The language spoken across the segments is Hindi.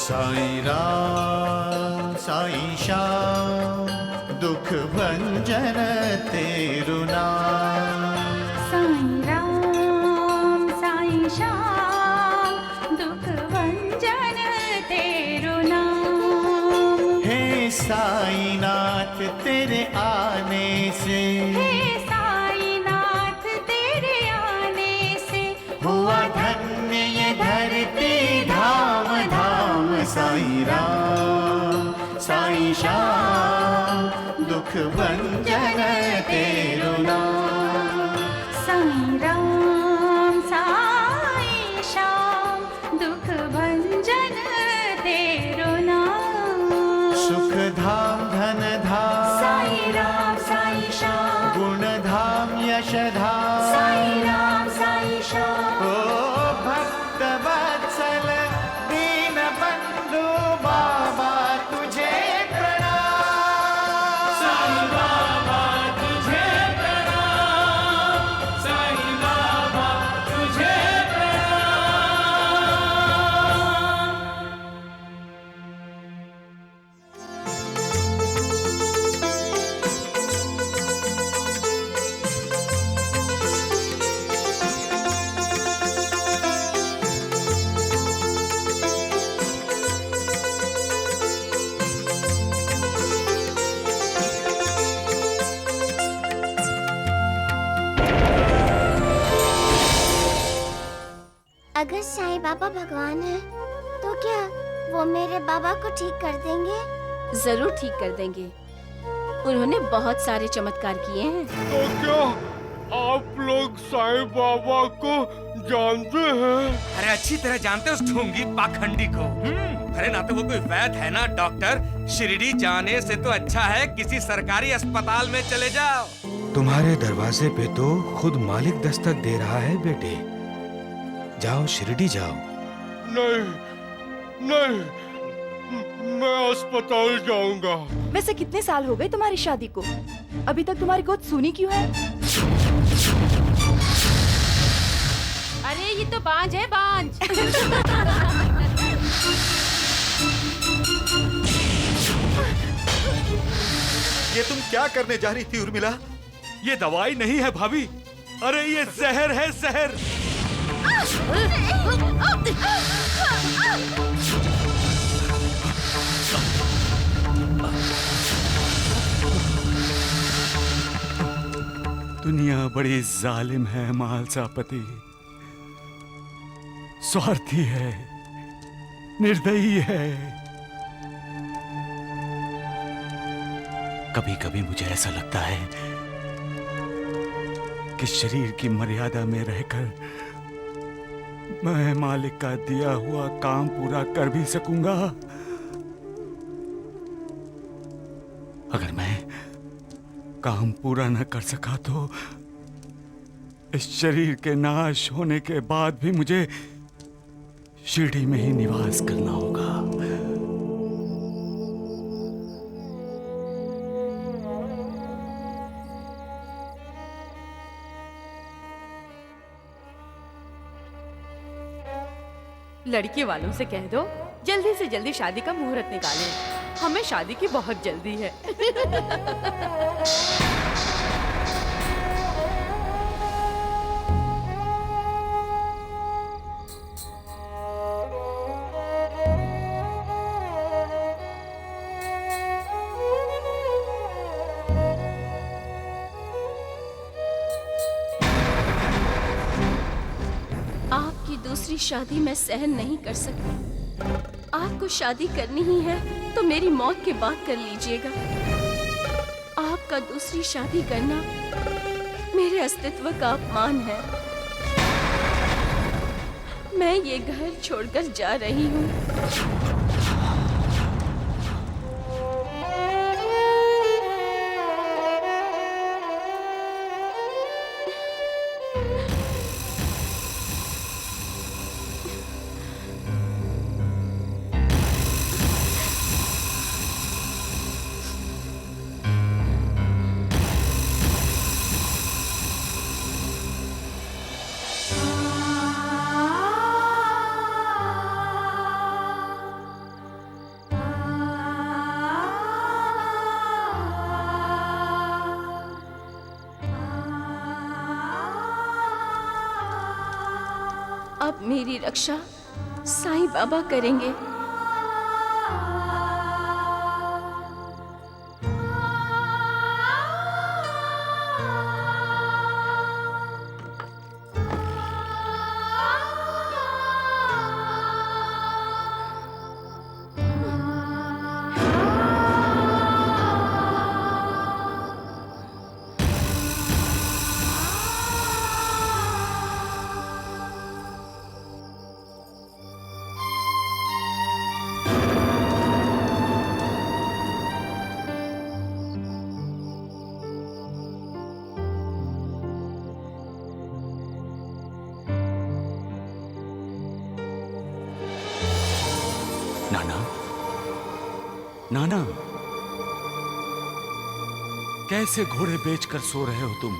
साईं राम साईं श्याम दुख भंजन तेरु नाम। साईं राम साईं श्याम दुख भंजन तेरु नाम। हे साईं नाथ तेरे आने से, हे साईं नाथ तेरे आने से हुआ धन्य ये धरती धाम धाम। साईं राम साईं श्याम दुख भंजन तेरु नाम। साईं राम साईं श्याम दुख भंजन तेरु नाम। सुख धाम धन धाम साईं राम साईं श्याम गुण धाम यश धाम। साईं राम साईं श्याम ओ भक्त वत्सल दीन बंधु बाबा तुझे प्रणाम। साईं बाबा तुझे प्रणाम, साईं बाबा तुझे प्रणाम। अगर साईं बाबा भगवान है तो क्या वो मेरे बाबा को ठीक कर देंगे? जरूर ठीक कर देंगे। उन्होंने बहुत सारे चमत्कार किए हैं। तो क्या आप लोग साईं बाबा को जानते हैं? अरे अच्छी तरह जानते उस ढोंगी पाखंडी को। अरे ना तो वो कोई वैद्य है ना डॉक्टर। शिरडी जाने से तो अच्छा है किसी सरकारी अस्पताल में चले जाओ। तुम्हारे दरवाजे पे तो खुद मालिक दस्तक दे रहा है बेटे। जाओ शिरडी जाओ। नहीं नहीं, मैं अस्पताल जाऊंगा। वैसे कितने साल हो गए तुम्हारी शादी को? अभी तक तुम्हारी गोद सूनी क्यों है? अरे ये तो बांझ है, बांझ। ये तुम क्या करने जा रही थी उर्मिला? ये दवाई नहीं है भाभी, अरे ये जहर है, जहर। दुनिया बड़ी जालिम है मालसापति, स्वार्थी है, निर्दयी है। कभी कभी मुझे ऐसा लगता है कि शरीर की मर्यादा में रहकर मैं मालिक का दिया हुआ काम पूरा कर भी सकूंगा। अगर मैं काम पूरा न कर सका तो इस शरीर के नाश होने के बाद भी मुझे शिरडी में ही निवास करना होगा। लड़के वालों से कह दो जल्दी से जल्दी शादी का मुहूर्त निकालें। हमें शादी की बहुत जल्दी है। आपकी दूसरी शादी मैं सहन नहीं कर सकती। आपको शादी करनी ही है तो मेरी मौत के बाद कर लीजिएगा। आपका दूसरी शादी करना मेरे अस्तित्व का अपमान है। मैं ये घर छोड़कर जा रही हूँ। मेरी रक्षा साईं बाबा करेंगे। नाना, नाना, कैसे घोड़े बेचकर सो रहे हो तुम?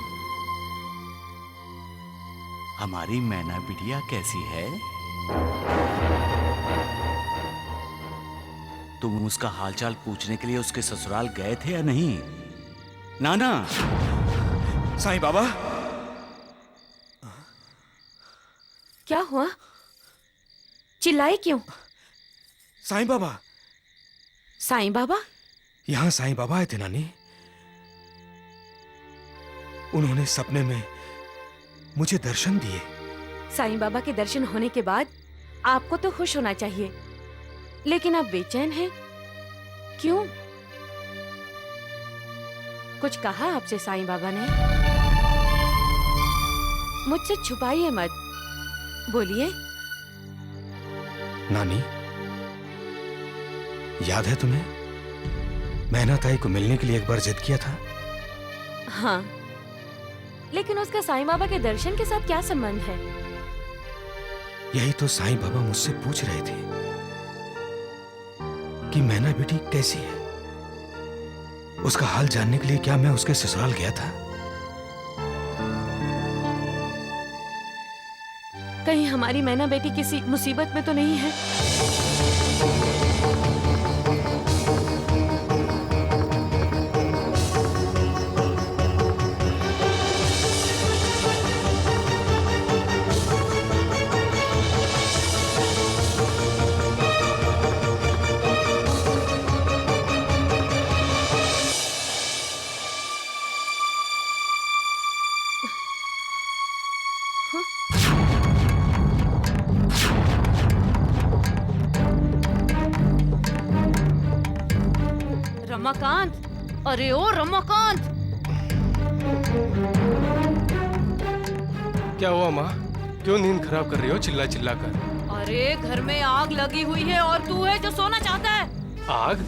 हमारी मैना बिटिया कैसी है? तुम उसका हालचाल पूछने के लिए उसके ससुराल गए थे या नहीं? नाना। साईं बाबा। क्या हुआ? चिल्लाए क्यों? साईं बाबा। साईं बाबा? यहाँ साईं बाबा आए थे नानी। उन्होंने सपने में मुझे दर्शन दिए। साईं बाबा के दर्शन होने के बाद आपको तो खुश होना चाहिए, लेकिन आप बेचैन हैं। क्यों? कुछ कहा आपसे साईं बाबा ने? मुझसे छुपाइए मत, बोलिए। नानी, याद है तुम्हें? मैना ताई को मिलने के लिए एक बार जिद किया था। हाँ, लेकिन उसका साईं बाबा के दर्शन के साथ क्या संबंध है? यही तो साईं बाबा मुझसे पूछ रहे थे कि मैना बेटी कैसी है। उसका हाल जानने के लिए क्या मैं उसके ससुराल गया था? कहीं हमारी मैना बेटी किसी मुसीबत में तो नहीं है? रमाकांत, अरे ओ रमाकांत! क्या हुआ माँ? क्यों नींद खराब कर रही हो चिल्ला चिल्ला कर? अरे घर में आग लगी हुई है और तू है जो सोना चाहता है। आग?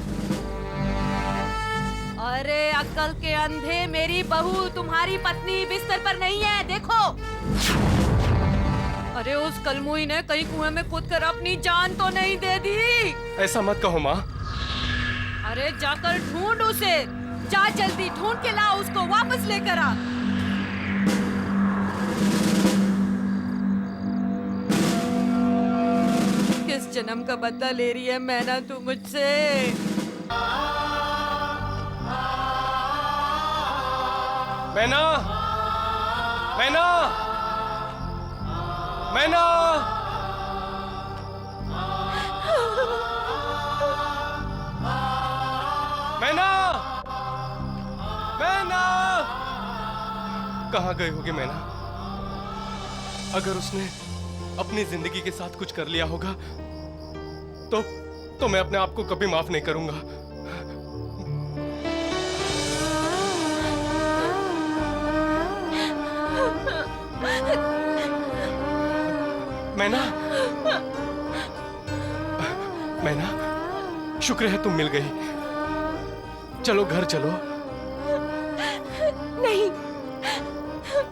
अरे अक्ल के अंधे, मेरी बहू तुम्हारी पत्नी बिस्तर पर नहीं है, देखो। अरे उस कलमुई ने कहीं कुएं में कूदकर अपनी जान तो नहीं दे दी? ऐसा मत कहो माँ। अरे जाकर ढूंढ उसे, जा जल्दी ढूंढ के ला उसको, वापस लेकर आ। किस जन्म का बदला ले रही है मैना तू मुझसे? मैना, मैना, मैना, मैना, मैना, कहाँ गई होगी मैना? अगर उसने अपनी जिंदगी के साथ कुछ कर लिया होगा तो मैं अपने आप को कभी माफ नहीं करूंगा। मैना, मैना, शुक्र है तुम मिल गई। चलो घर चलो। नहीं,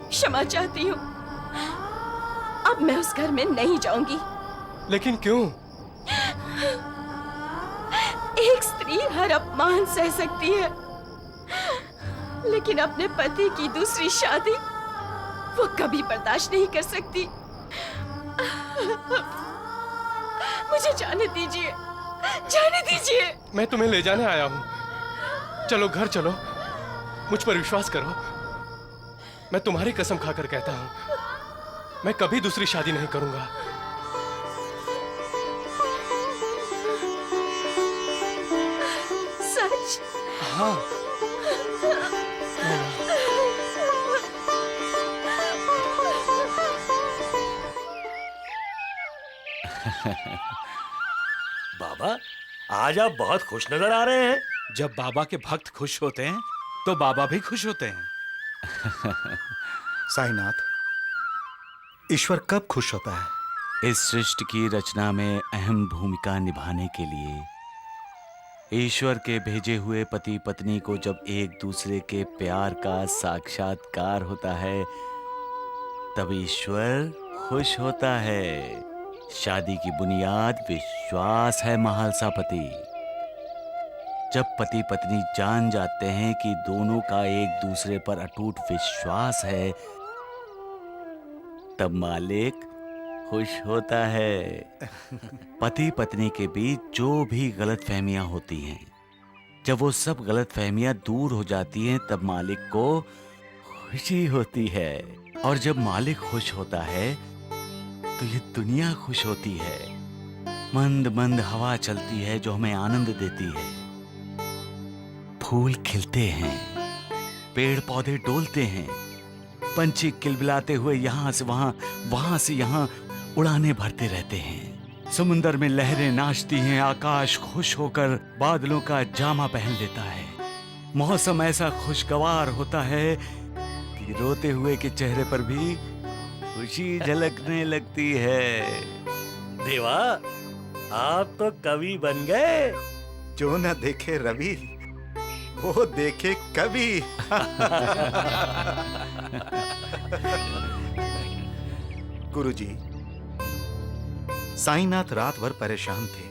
क्षमा चाहती हूँ। अब मैं उस घर में नहीं जाऊंगी। लेकिन क्यों? एक स्त्री हर अपमान सह सकती है, लेकिन अपने पति की दूसरी शादी वो कभी बर्दाश्त नहीं कर सकती। मुझे जाने दीजिए, जाने दीजिए। मैं तुम्हें ले जाने आया हूँ। चलो घर चलो, मुझ पर विश्वास करो। मैं तुम्हारी कसम खाकर कहता हूँ, मैं कभी दूसरी शादी नहीं करूंगा। हाँ। बाबा, आज आप बहुत खुश नजर आ रहे हैं। जब बाबा के भक्त खुश होते हैं तो बाबा भी खुश होते हैं। साईनाथ, ईश्वर कब खुश होता है? इस सृष्टि की रचना में अहम भूमिका निभाने के लिए ईश्वर के भेजे हुए पति पत्नी को जब एक दूसरे के प्यार का साक्षात्कार होता है तब ईश्वर खुश होता है। शादी की बुनियाद विश्वास है महालसापति। जब पति पत्नी जान जाते हैं कि दोनों का एक दूसरे पर अटूट विश्वास है तब मालिक खुश होता है। पति पत्नी के बीच जो भी गलतफहमियां होती हैं, जब वो सब गलतफहमियां दूर हो जाती हैं तब मालिक को खुशी होती है। और जब मालिक खुश होता है तो ये दुनिया खुश होती है। मंद मंद हवा चलती है जो हमें आनंद देती है। फूल खिलते हैं, पेड़ पौधे डोलते हैं, पंछी किलबिलाते हुए यहाँ से वहां, वहां से यहाँ उड़ाने भरते रहते हैं। समुंदर में लहरें नाचती हैं, आकाश खुश होकर बादलों का जामा पहन लेता है। मौसम ऐसा खुशगवार होता है कि रोते हुए के चेहरे पर भी खुशी झलकने लगती है। देवा, आप तो कवि बन गए। जो न देखे रवि वो देखे कवि। गुरुजी, साईनाथ रात भर परेशान थे।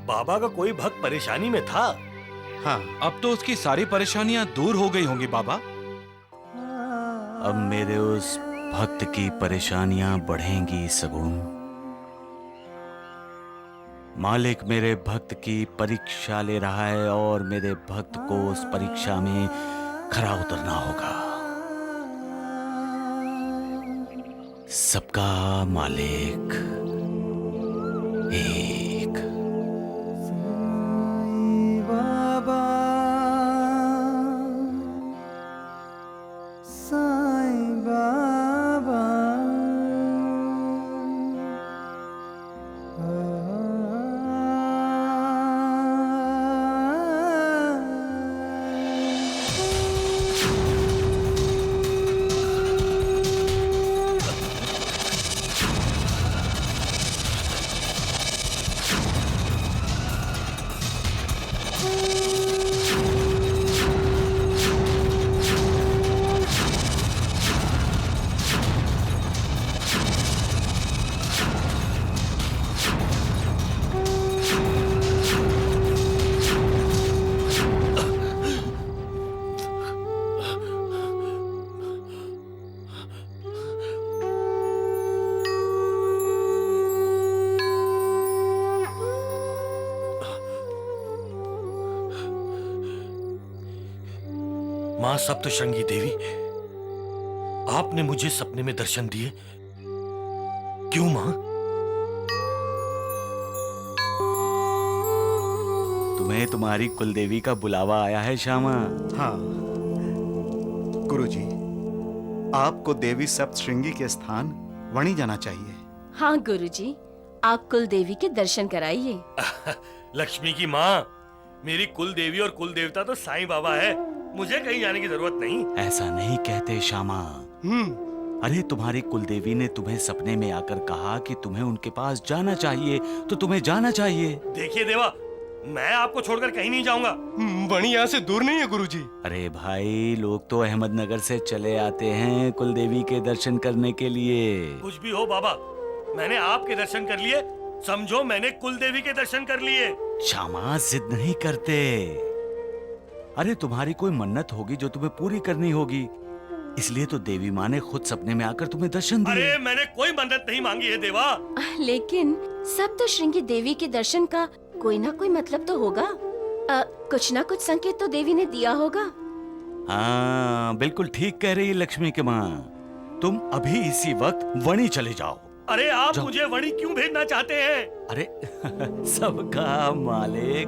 बाबा का कोई भक्त परेशानी में था? हाँ, अब तो उसकी सारी परेशानियां दूर हो गई होंगी बाबा। अब मेरे उस भक्त की परेशानियां बढ़ेंगी सगुन। मालिक मेरे भक्त की परीक्षा ले रहा है और मेरे भक्त को उस परीक्षा में खरा उतरना होगा। सबका मालिक एक। बाबा, साईं बाबा, मां सप्तशृंगी देवी, आपने मुझे सपने में दर्शन दिए। क्यों मां? तुम्हें तुम्हारी कुलदेवी का बुलावा आया है श्यामा। हाँ गुरुजी, आपको देवी सप्तशृंगी के स्थान वणी जाना चाहिए। हाँ गुरुजी, आप कुल देवी के दर्शन कराइए। लक्ष्मी की माँ, मेरी कुल देवी और कुल देवता तो साईं बाबा है। मुझे कहीं जाने की जरूरत नहीं। ऐसा नहीं कहते श्यामा। अरे तुम्हारी कुलदेवी ने तुम्हें सपने में आकर कहा कि तुम्हें उनके पास जाना चाहिए, तो तुम्हें जाना चाहिए। देखिए देवा, मैं आपको छोड़कर कहीं नहीं जाऊंगा। वणी यहाँ से दूर नहीं है गुरुजी। अरे भाई, लोग तो अहमदनगर से चले आते हैं कुलदेवी के दर्शन करने के लिए। कुछ भी हो बाबा, मैंने आपके दर्शन कर लिए, समझो मैंने कुल देवी के दर्शन कर लिए। श्यामा, जिद नहीं करते। अरे तुम्हारी कोई मन्नत होगी जो तुम्हें पूरी करनी होगी, इसलिए तो देवी माँ ने खुद सपने में आकर तुम्हें दर्शन दिए। अरे मैंने कोई मन्नत नहीं मांगी है देवा। लेकिन सप्तशृंगी देवी के दर्शन का कोई ना कोई मतलब तो होगा। कुछ ना कुछ संकेत तो देवी ने दिया होगा। हाँ, बिल्कुल ठीक कह रही है लक्ष्मी की माँ। तुम अभी इसी वक्त वणी चले जाओ। अरे आप मुझे वणी क्यों भेजना चाहते हैं? अरे सबका मालिक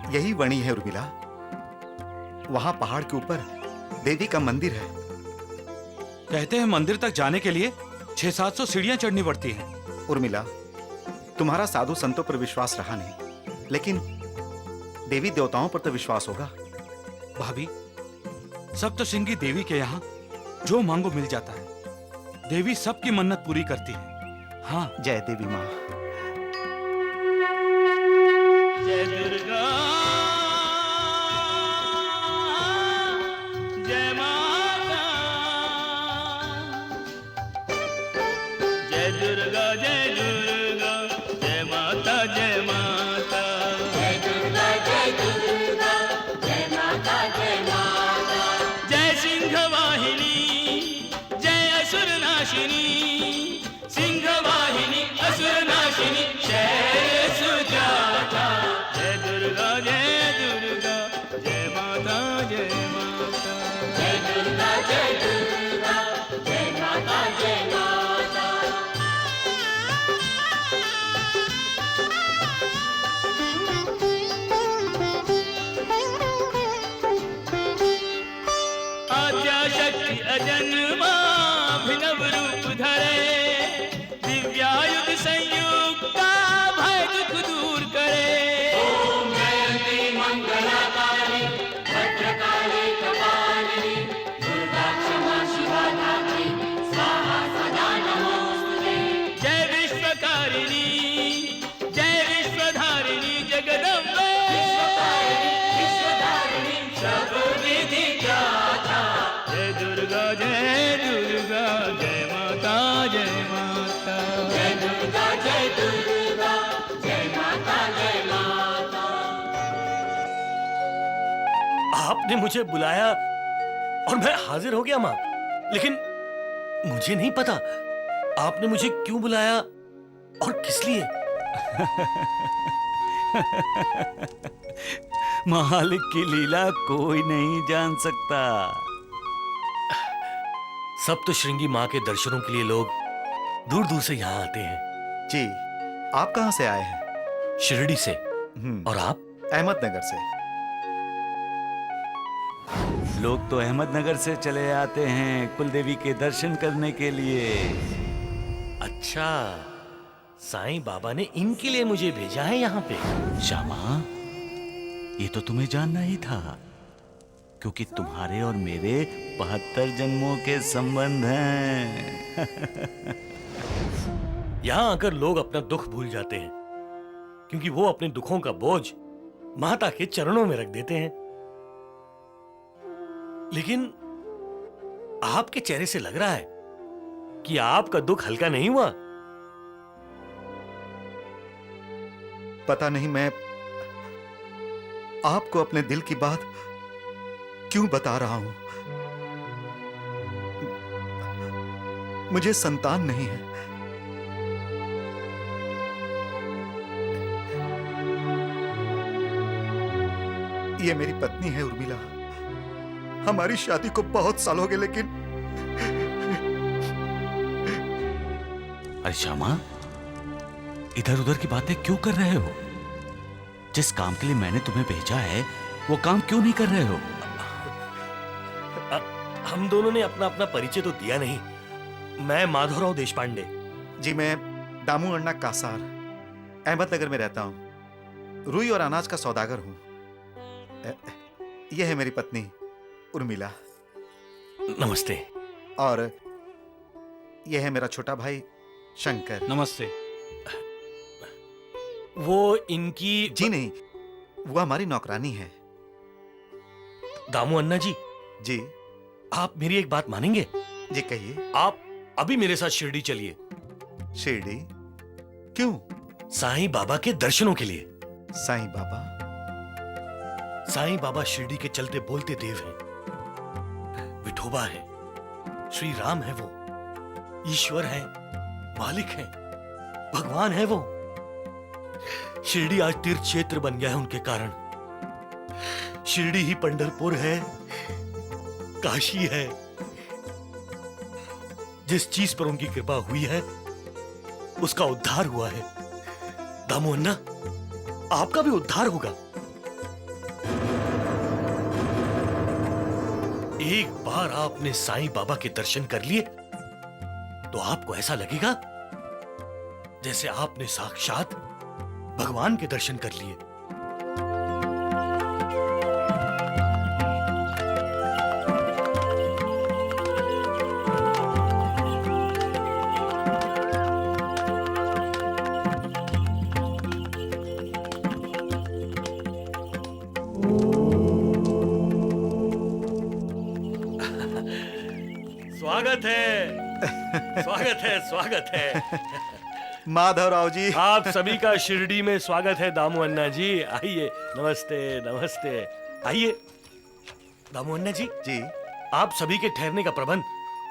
यही वणी है उर्मिला। वहां पहाड़ के ऊपर देवी का मंदिर है। कहते हैं मंदिर तक जाने के लिए 600-700 सीढ़ियां चढ़नी पड़ती हैं। उर्मिला, तुम्हारा साधु संतों पर विश्वास रहा नहीं, लेकिन देवी देवताओं पर तो विश्वास होगा। भाभी, सप्तशृंगी देवी के यहाँ जो मांगो मिल जाता है। देवी सबकी मन्नत पूरी करती है। हाँ, जय देवी माँ। जय दुर्गा, जय माता, जय दुर्गा, जय दुर्गा, जय माता, जय माता, जय दुर्गा, जय दुर्गा, जय माता, जय माता, जय सिंह वाहिनी, जय असुर नाशिनी, सिंह वाहिनी, असुर नाशिनी, जय सुजाता, जय दुर्गा, जय दुर्गा, जय माता, जय माता, जय दुर्गा, जय दुर्गा, जय माता, जय माता। आद्या शक्ति अजन्मा अभिनव रूप धरे, दिव्यायुध संयुक्ता भय दुख दूर करे। ओम जयंती मंगलाकाली भद्रकाली कपालिनी, दुर्गा क्षमा शिवा धात्री, स्वाहा सदा नमोस्तुते। जय विश्वकारिणी, जय विश्वधारिणी जगदम्बे, विश्वधारिणी सब विधि ज्ञाता। जय दुर्गा, जय दुर्गा, जय माता, जय माता, जय दुर्गा, जय दुर्गा, जय माता, जय माता। आपने मुझे बुलाया और मैं हाजिर हो गया माँ, लेकिन मुझे नहीं पता आपने मुझे क्यों बुलाया और किस लिए। मालिक की लीला कोई नहीं जान सकता। सप्तशृंगी माँ के दर्शनों के लिए लोग दूर दूर से यहाँ आते हैं। जी, आप कहाँ से आए हैं? शिरडी से। और आप? अहमदनगर से। लोग तो अहमदनगर से चले आते हैं कुलदेवी के दर्शन करने के लिए। अच्छा, साईं बाबा ने इनके लिए मुझे भेजा है यहाँ पे। श्यामा, ये तो तुम्हें जानना ही था, क्योंकि तुम्हारे और मेरे 72 जन्मों के संबंध हैं। यहाँ आकर लोग अपना दुख भूल जाते हैं, क्योंकि वो अपने दुखों का बोझ माता के चरणों में रख देते हैं। लेकिन आपके चेहरे से लग रहा है कि आपका दुख हल्का नहीं हुआ। पता नहीं मैं आपको अपने दिल की बात क्यों बता रहा हूं। मुझे संतान नहीं है। ये मेरी पत्नी है उर्मिला। हमारी शादी को बहुत साल हो गए, लेकिन अरे श्यामा, इधर उधर की बातें क्यों कर रहे हो? जिस काम के लिए मैंने तुम्हें भेजा है वो काम क्यों नहीं कर रहे हो? हम दोनों ने अपना अपना परिचय तो दिया नहीं। मैं माधवराव देशपांडे। जी, मैं दामू अण्णा कासार अहमदनगर में रहता हूं। रुई और अनाज का सौदागर हूं। यह है मेरी पत्नी उर्मिला। नमस्ते। और यह है मेरा छोटा भाई शंकर। नमस्ते। वो इनकी? जी नहीं, वो हमारी नौकरानी है। दामू अन्ना जी। जी। आप मेरी एक बात मानेंगे? जी कहिए। आप अभी मेरे साथ शिरडी चलिए। शिरडी? क्यों? साईं बाबा के दर्शनों के लिए। साईं बाबा? साईं बाबा शिरडी के चलते बोलते देव हैं। विठोबा है, श्री राम है, वो ईश्वर है, मालिक हैं, भगवान है वो। शिरडी आज तीर्थ क्षेत्र बन गया है उनके कारण। शिरडी ही पंढरपुर है, काशी है। जिस चीज पर उनकी कृपा हुई है उसका उद्धार हुआ है। दामू अन्ना, आपका भी उद्धार होगा। एक बार आपने साईं बाबा के दर्शन कर लिए तो आपको ऐसा लगेगा जैसे आपने साक्षात भगवान के दर्शन कर लिए। स्वागत है, स्वागत है, स्वागत है। माधवराव जी, आप सभी का शिरडी में स्वागत है। दामू अन्ना जी आइए। नमस्ते, नमस्ते, आइए। दामू अन्ना जी, जी आप सभी के ठहरने का प्रबंध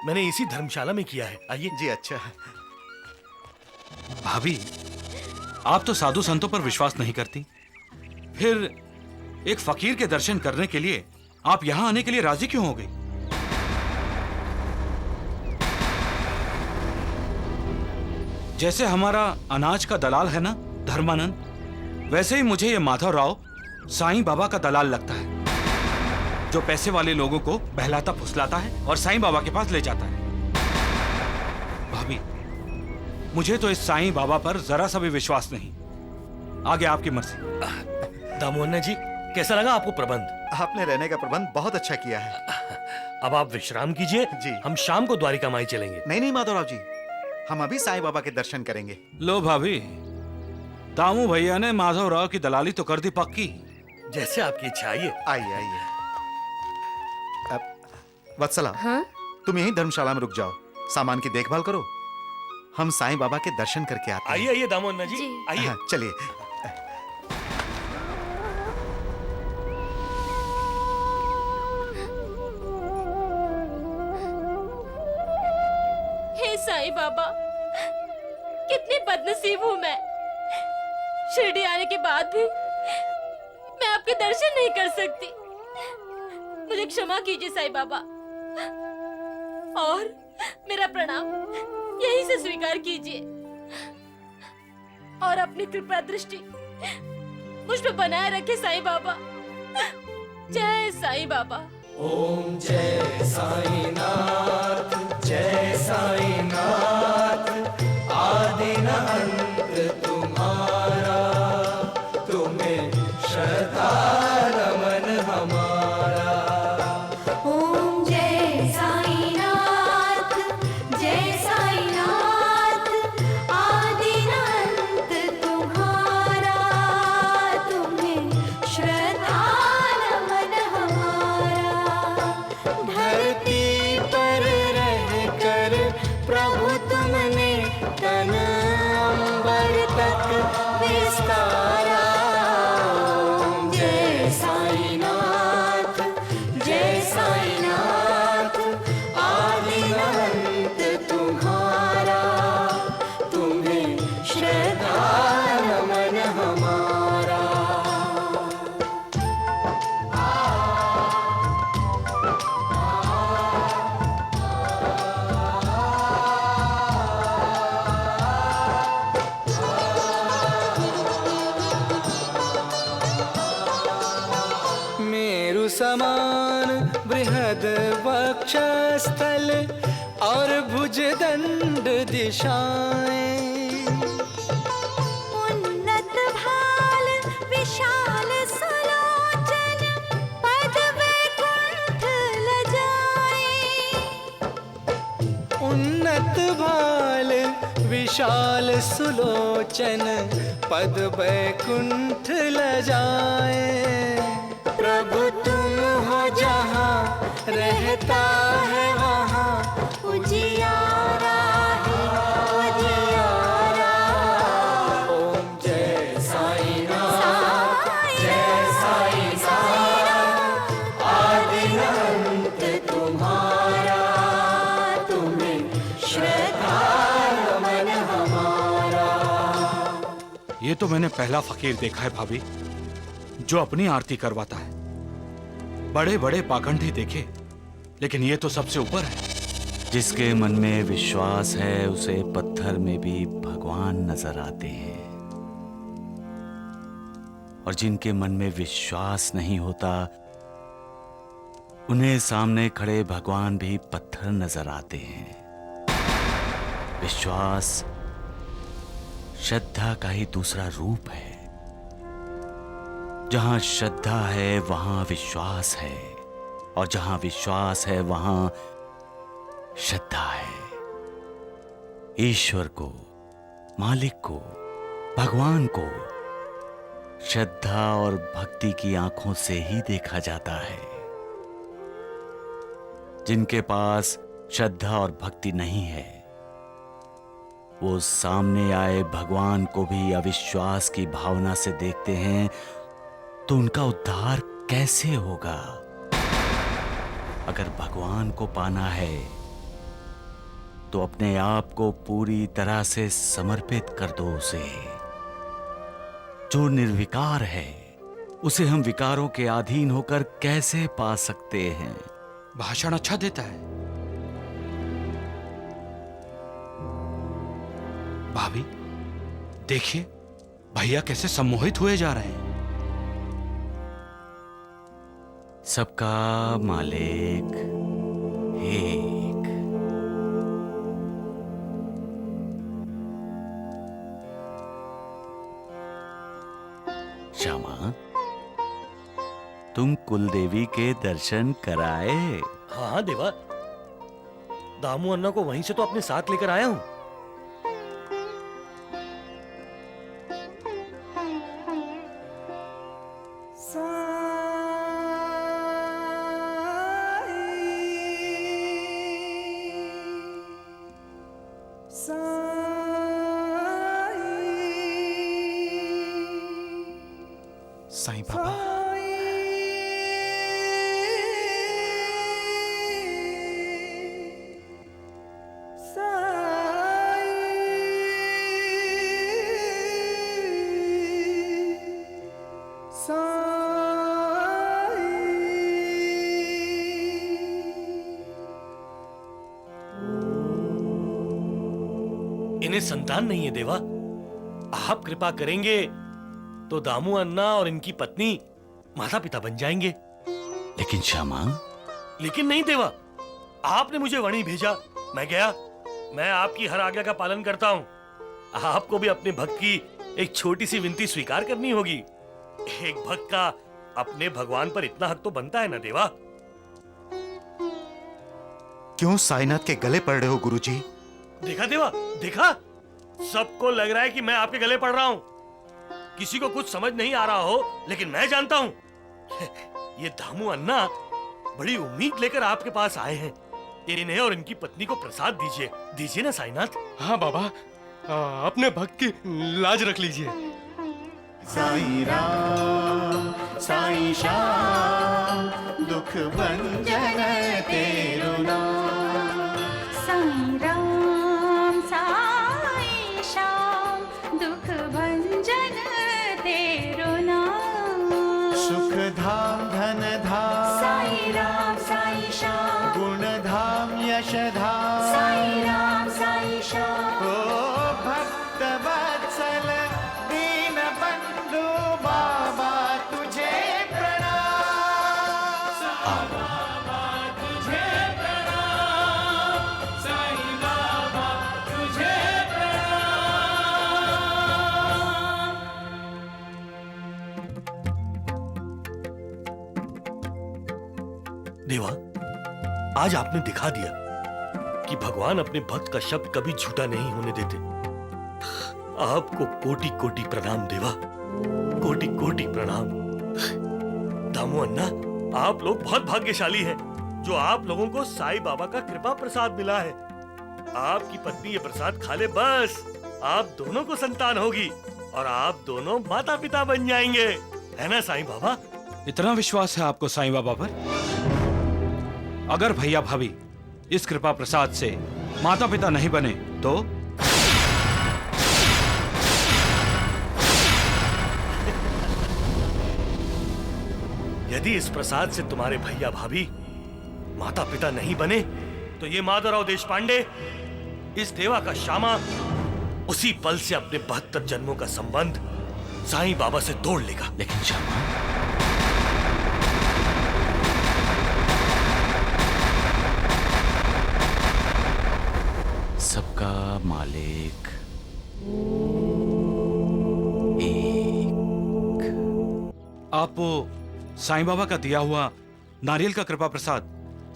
मैंने इसी धर्मशाला में किया है। आइए। जी अच्छा। भाभी, आप तो साधु संतों पर विश्वास नहीं करती, फिर एक फकीर के दर्शन करने के लिए आप यहां आने के लिए राजी क्यों हो गई? जैसे हमारा अनाज का दलाल है ना धर्मानंद, वैसे ही मुझे ये माधवराव साईं बाबा का दलाल लगता है, जो पैसे वाले लोगों को बहलाता फुसलाता है और साईं बाबा के पास ले जाता है। भाभी, मुझे तो इस साईं बाबा पर जरा सा भी विश्वास नहीं। आगे आपकी मर्जी। दामू अन्ना जी, कैसा लगा आपको प्रबंध? आपने रहने का प्रबंध बहुत अच्छा किया है। अब आप विश्राम कीजिए जी। हम शाम को द्वारिका माई चलेंगे। नहीं नहीं माधवराव जी, हम अभी साईं बाबा के दर्शन करेंगे। लो भाभी, दामू भैया ने माधवराव की दलाली तो कर दी पक्की। जैसे आपकी इच्छा। आइए आइए आइए। वत्सला, हाँ? तुम यहीं धर्मशाला में रुक जाओ, सामान की देखभाल करो, हम साईं बाबा के दर्शन करके आते हैं। आइए आइए दामू अन्ना जी, आइए। हाँ, चलिए। हे साईं बाबा, कितनी बदनसीब हूँ मैं। शिरडी आने के बाद भी मैं आपके दर्शन नहीं कर सकती। मुझे क्षमा कीजिए साईं बाबा, और मेरा प्रणाम यहीं से स्वीकार कीजिए और अपनी कृपा दृष्टि मुझ पे बनाए रखे साईं बाबा। जय साईं बाबा। ओम जय साईनाथ, जय साईनाथ। आदि न अंत तुम्हारा, तुम्हें श्रद्धा नमन हमारा। ओम जय साईनाथ, जय साईनाथ। आदि न अंत तुम्हारा, तुम्हें श्रद्धा नमन हमारा। धरती पर रहकर प्रभु तुमने तन अंबर तक विस्तारा। ओम जय साईनाथ, जय साईनाथ। आदि न अंत तुम्हारा, तुम्हें श्रद्धा नमन हमारा। मेरु समान बृहद वक्षस्थल और भुजदंड दिशाएं। उन्नत भाल विशाल सुलोचन, पद वैकुंठ लजाए। उन्नत भाल विशाल सुलोचन, पद वैकुंठ लजाए। प्रभु तुम हो जहाँ, रहता है वहाँ उजियारा है, उजियारा। ओम जय साईनाथ, जय साईनाथ। आदि न अंत तुम्हारा, तुम्हें श्रद्धा नमन ये तो मैंने पहला फकीर देखा है भाभी जो अपनी आरती करवाता है। बड़े बड़े पाखंडी देखे, लेकिन ये तो सबसे ऊपर है। जिसके मन में विश्वास है उसे पत्थर में भी भगवान नजर आते हैं, और जिनके मन में विश्वास नहीं होता उन्हें सामने खड़े भगवान भी पत्थर नजर आते हैं। विश्वास श्रद्धा का ही दूसरा रूप है। जहां श्रद्धा है वहां विश्वास है, और जहां विश्वास है वहां श्रद्धा है। ईश्वर को, मालिक को, भगवान को श्रद्धा और भक्ति की आंखों से ही देखा जाता है। जिनके पास श्रद्धा और भक्ति नहीं है वो सामने आए भगवान को भी अविश्वास की भावना से देखते हैं, तो उनका उद्धार कैसे होगा? अगर भगवान को पाना है तो अपने आप को पूरी तरह से समर्पित कर दो उसे। जो निर्विकार है उसे हम विकारों के अधीन होकर कैसे पा सकते हैं? भाषण अच्छा देता है। भाभी देखिए भैया कैसे सम्मोहित हुए जा रहे हैं। सबका मालिक एक। श्यामा, तुम कुलदेवी के दर्शन कराए? हाँ हाँ देवा, दामू अन्ना को वहीं से तो अपने साथ लेकर आया हूं। साईं बाबा, इन्हें संतान नहीं है देवा। आप कृपा करेंगे तो दामू अन्ना और इनकी पत्नी माता पिता बन जाएंगे। लेकिन श्यामा। लेकिन नहीं देवा, आपने मुझे वणी भेजा, मैं गया। मैं आपकी हर आज्ञा का पालन करता हूँ। आपको भी अपने भक्त की एक छोटी सी विनती स्वीकार करनी होगी। एक भक्त का अपने भगवान पर इतना हक तो बनता है ना देवा। क्यों साईनाथ के गले पड़ रहे हो गुरुजी? देखा देवा, देखा, सबको लग रहा है कि मैं आपके गले पड़ रहा हूँ। किसी को कुछ समझ नहीं आ रहा हो, लेकिन मैं जानता हूँ। ये दामू अन्ना बड़ी उम्मीद लेकर आपके पास आए हैं। इन्हें और इनकी पत्नी को प्रसाद दीजिए, दीजिए ना साईनाथ। हाँ बाबा, अपने भक्त की लाज रख लीजिए। साईं राम साईं श्याम दुख भंजन तेरो नाम। साईं राम साईं श्याम दुख भंजन तेरो नाम। सुख धाम धन धाम साईं राम साईं श्याम गुण धाम यश धाम साईं राम साईं श्याम। ओ भक्त वत्सल दीन बंधु बाबा तुझे प्रणाम। साईं बाबा तुझे प्रणाम, साईं बाबा तुझे प्रणाम। देवा, आज आपने दिखा दिया कि भगवान अपने भक्त का शब्द कभी झूठा नहीं होने देते। आपको कोटि कोटि प्रणाम देवा, कोटि कोटि प्रणाम। दामू अन्ना, आप लोग बहुत भाग्यशाली हैं जो आप लोगों को साईं बाबा का कृपा प्रसाद मिला है। आपकी पत्नी ये प्रसाद खा ले, बस आप दोनों को संतान होगी और आप दोनों माता पिता बन जाएंगे, है ना साईं बाबा? इतना विश्वास है आपको साईं बाबा पर? अगर भैया भाभी इस कृपा प्रसाद से माता पिता नहीं बने तो? यदि इस प्रसाद से तुम्हारे भैया भाभी माता पिता नहीं बने तो ये माधवराव देशपांडे इस देवा का श्यामा उसी पल से अपने 72 जन्मों का संबंध साईं बाबा से तोड़ लेगा। लेकिन श्यामा, सबका मालिक एक। आप वो साईं बाबा का दिया हुआ नारियल का कृपा प्रसाद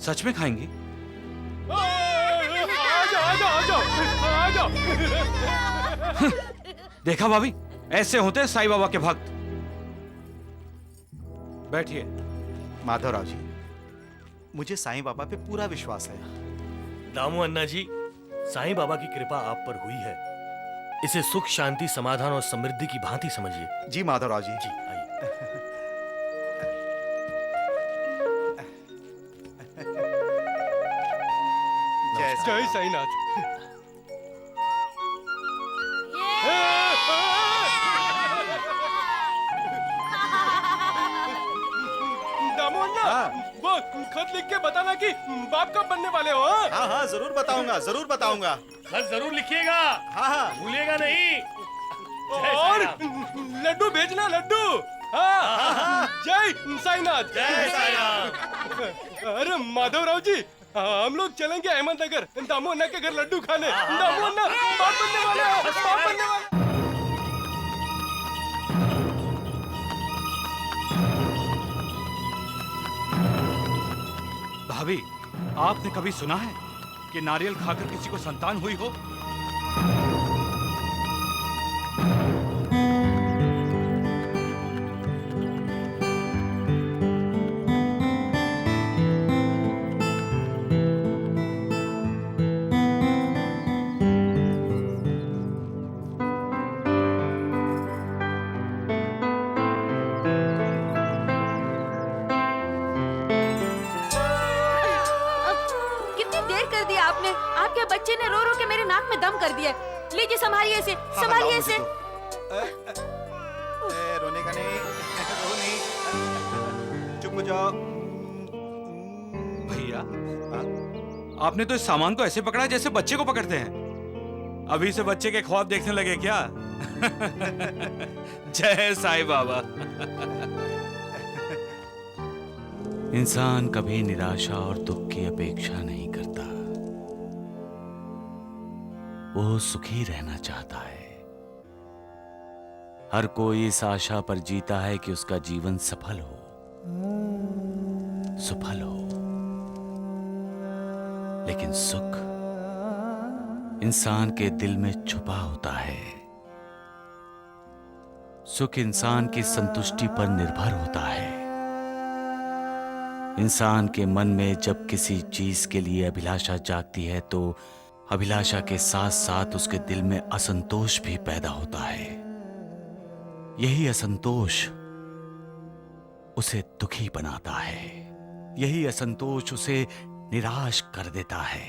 सच में खाएंगी? देखा भाभी, ऐसे होते हैं साईं बाबा के भक्त। बैठिए। माधवराव जी, मुझे साईं बाबा पे पूरा विश्वास है। दामू अन्ना जी, साईं बाबा की कृपा आप पर हुई है। इसे सुख, शांति, समाधान और समृद्धि की भांति समझिए। जी माधवराव जी। जी आइए। जय साईनाथ। दामू अन्ना, वो खत लिख के बताना कि बाप कब बनने वाले हो। हाँ हाँ जरूर बताऊंगा, जरूर बताऊंगा। खत जरूर लिखिएगा। हाँ हाँ भूलिएगा नहीं। और लड्डू भेजना, लड्डू। हाँ, जय साईनाथ। जय साईनाथ। अरे माधवराव जी, हम लोग चलेंगे अहमदनगर दामू अन्ना के घर लड्डू खाने। दामू अन्ना बाप बनने वाले हैं, बाप बनने वाले। भाभी, आपने कभी सुना है कि नारियल खाकर किसी को संतान हुई हो? आपके बच्चे ने रो रो के मेरे नाक में दम कर दिया। लीजिए संभालिए इसे, संभालिए इसे। रोने का नहीं, रो नहीं, चुप हो जाओ। भैया, आपने तो इस सामान को ऐसे पकड़ा जैसे बच्चे को पकड़ते हैं। अभी से बच्चे के ख्वाब देखने लगे क्या? जय साईं बाबा। इंसान कभी निराशा और दुख की अपेक्षा नहीं करता, वो सुखी रहना चाहता है। हर कोई इस आशा पर जीता है कि उसका जीवन सफल हो, सफल हो। लेकिन सुख इंसान के दिल में छुपा होता है। सुख इंसान की संतुष्टि पर निर्भर होता है। इंसान के मन में जब किसी चीज के लिए अभिलाषा जागती है तो अभिलाषा के साथ साथ उसके दिल में असंतोष भी पैदा होता है। यही असंतोष उसे दुखी बनाता है। यही असंतोष उसे निराश कर देता है।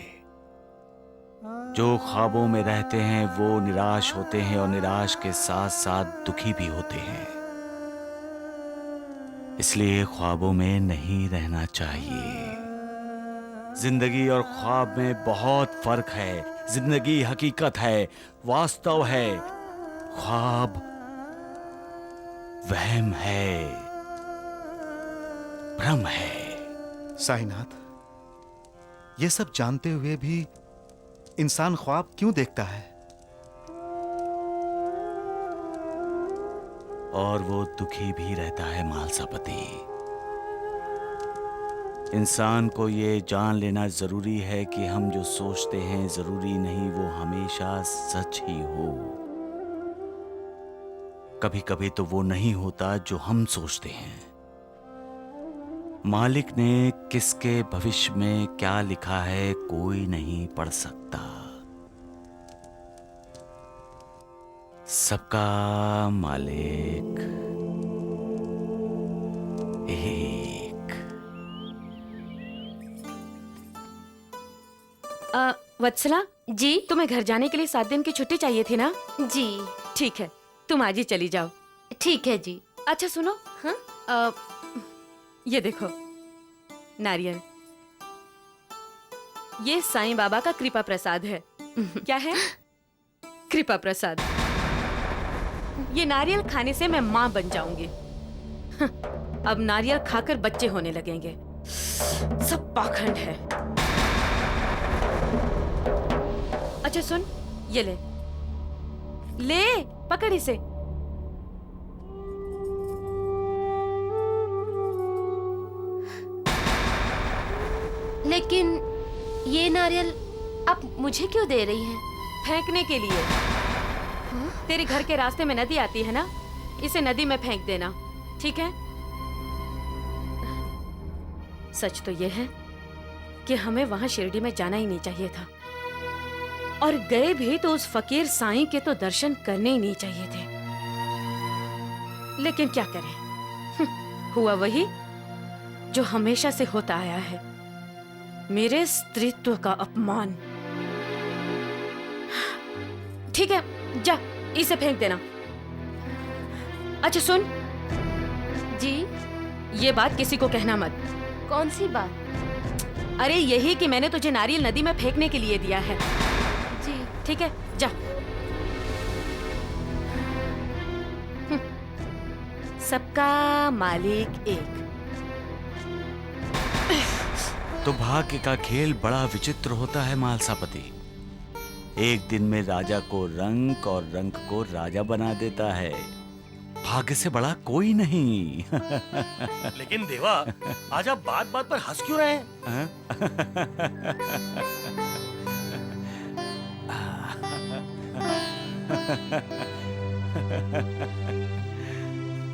जो ख्वाबों में रहते हैं वो निराश होते हैं और निराश के साथ साथ दुखी भी होते हैं। इसलिए ख्वाबों में नहीं रहना चाहिए। जिंदगी और ख्वाब में बहुत फर्क है। जिंदगी हकीकत है, वास्तव है। ख्वाब वहम है, भ्रम है। साईनाथ, ये सब जानते हुए भी इंसान ख्वाब क्यों देखता है? और वो दुखी भी रहता है मालसापति। इंसान को ये जान लेना जरूरी है कि हम जो सोचते हैं जरूरी नहीं वो हमेशा सच ही हो। कभी कभी तो वो नहीं होता जो हम सोचते हैं। मालिक ने किसके भविष्य में क्या लिखा है कोई नहीं पढ़ सकता। सबका मालिक एक। वत्सला जी, तुम्हें घर जाने के लिए 7 दिन की छुट्टी चाहिए थी ना? जी ठीक है, तुम आज ही चली जाओ। ठीक है जी। अच्छा सुनो, हाँ? ये देखो नारियल, ये साईं बाबा का कृपा प्रसाद है। क्या है? कृपा प्रसाद। ये नारियल खाने से मैं मां बन जाऊंगी। अब नारियल खाकर बच्चे होने लगेंगे। सब पाखंड है। अच्छा सुन, ये ले ले, पकड़ इसे। लेकिन ये नारियल आप मुझे क्यों दे रही हैं? फेंकने के लिए। तेरे घर के रास्ते में नदी आती है ना, इसे नदी में फेंक देना, ठीक है? सच तो ये है कि हमें वहां शिरडी में जाना ही नहीं चाहिए था, और गए भी तो उस फकीर साईं के तो दर्शन करने ही नहीं चाहिए थे। लेकिन क्या करें, हुआ वही जो हमेशा से होता आया है, मेरे स्त्रीत्व का अपमान। ठीक है, जा इसे फेंक देना। अच्छा सुन जी। ये बात किसी को कहना मत। कौन सी बात? अरे यही कि मैंने तुझे नारियल नदी में फेंकने के लिए दिया है। जी ठीक है, जा। सबका मालिक एक। तो भाग्य का खेल बड़ा विचित्र होता है मालसापति। एक दिन में राजा को रंक और रंक को राजा बना देता है। भाग्य से बड़ा कोई नहीं। लेकिन देवा, आज आप बात बात पर हंस क्यों रहे हैं?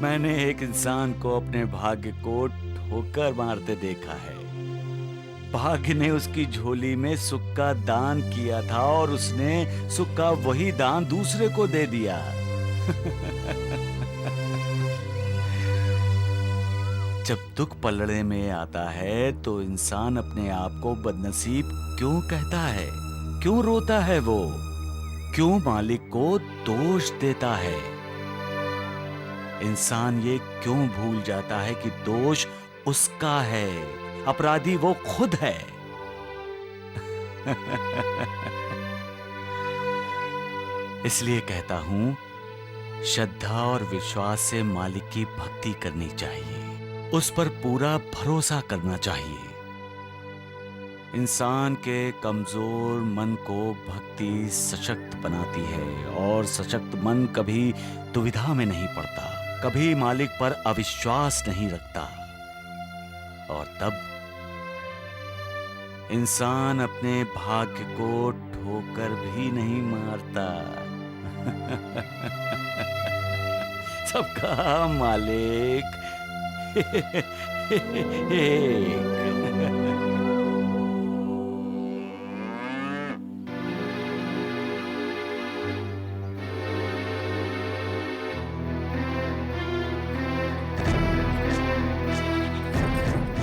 मैंने एक इंसान को अपने भाग्य को ठोकर मारते देखा है। भाग्य ने उसकी झोली में सुख का दान किया था और उसने सुख का वही दान दूसरे को दे दिया। जब दुख पलड़े में आता है तो इंसान अपने आप को बदनसीब क्यों कहता है? क्यों रोता है वो? क्यों मालिक को दोष देता है? इंसान ये क्यों भूल जाता है कि दोष उसका है, अपराधी वो खुद है। इसलिए कहता हूं, श्रद्धा और विश्वास से मालिक की भक्ति करनी चाहिए, उस पर पूरा भरोसा करना चाहिए। इंसान के कमजोर मन को भक्ति सशक्त बनाती है, और सशक्त मन कभी दुविधा में नहीं पड़ता, कभी मालिक पर अविश्वास नहीं रखता, और तब इंसान अपने भाग्य को ठोकर भी नहीं मारता। सबका मालिक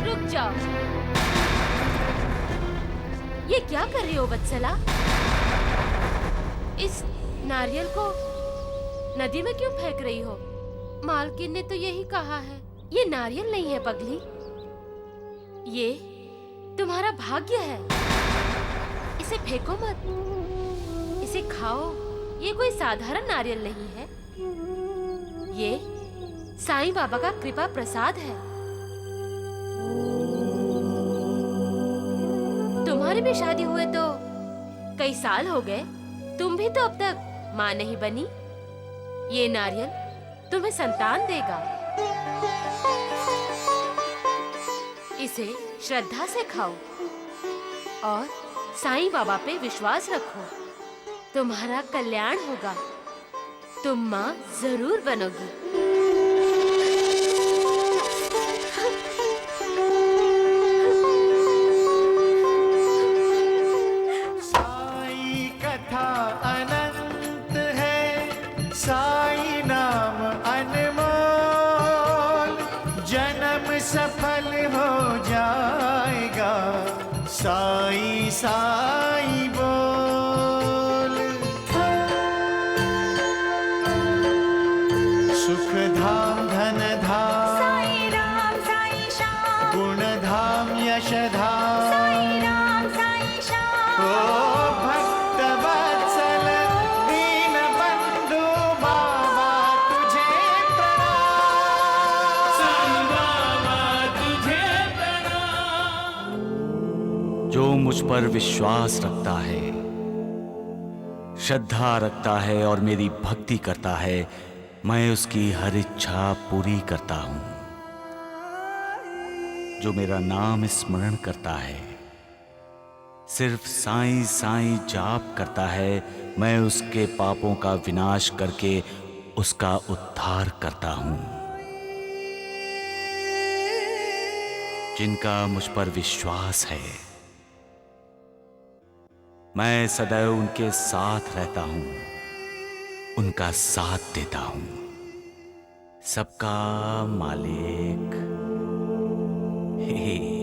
रुक जाओ। ये क्या कर रही हो वत्सला? इस नारियल को नदी में क्यों फेंक रही हो? मालकिन ने तो यही कहा है। ये नारियल नहीं है पगली, ये तुम्हारा भाग्य है। इसे फेंको मत, इसे खाओ। ये कोई साधारण नारियल नहीं है, ये साईं बाबा का कृपा प्रसाद है। तुम्हारी भी शादी हुए तो कई साल हो गए, तुम भी तो अब तक माँ नहीं बनी। ये नारियल तुम्हें संतान देगा। इसे श्रद्धा से खाओ और साईं बाबा पे विश्वास रखो, तुम्हारा कल्याण होगा, तुम माँ जरूर बनोगी। साई कथा अनंत है, साई नाम अनमोल, जन्म सफल हो जाएगा, साई साई बोल। सुख धाम धन धाम, साई राम साई श्याम जो मुझ पर विश्वास रखता है, श्रद्धा रखता है और मेरी भक्ति करता है, मैं उसकी हर इच्छा पूरी करता हूं। जो मेरा नाम स्मरण करता है, सिर्फ साईं साईं जाप करता है, मैं उसके पापों का विनाश करके उसका उद्धार करता हूं। जिनका मुझ पर विश्वास है, मैं सदैव उनके साथ रहता हूं, उनका साथ देता हूं। सबका मालिक हे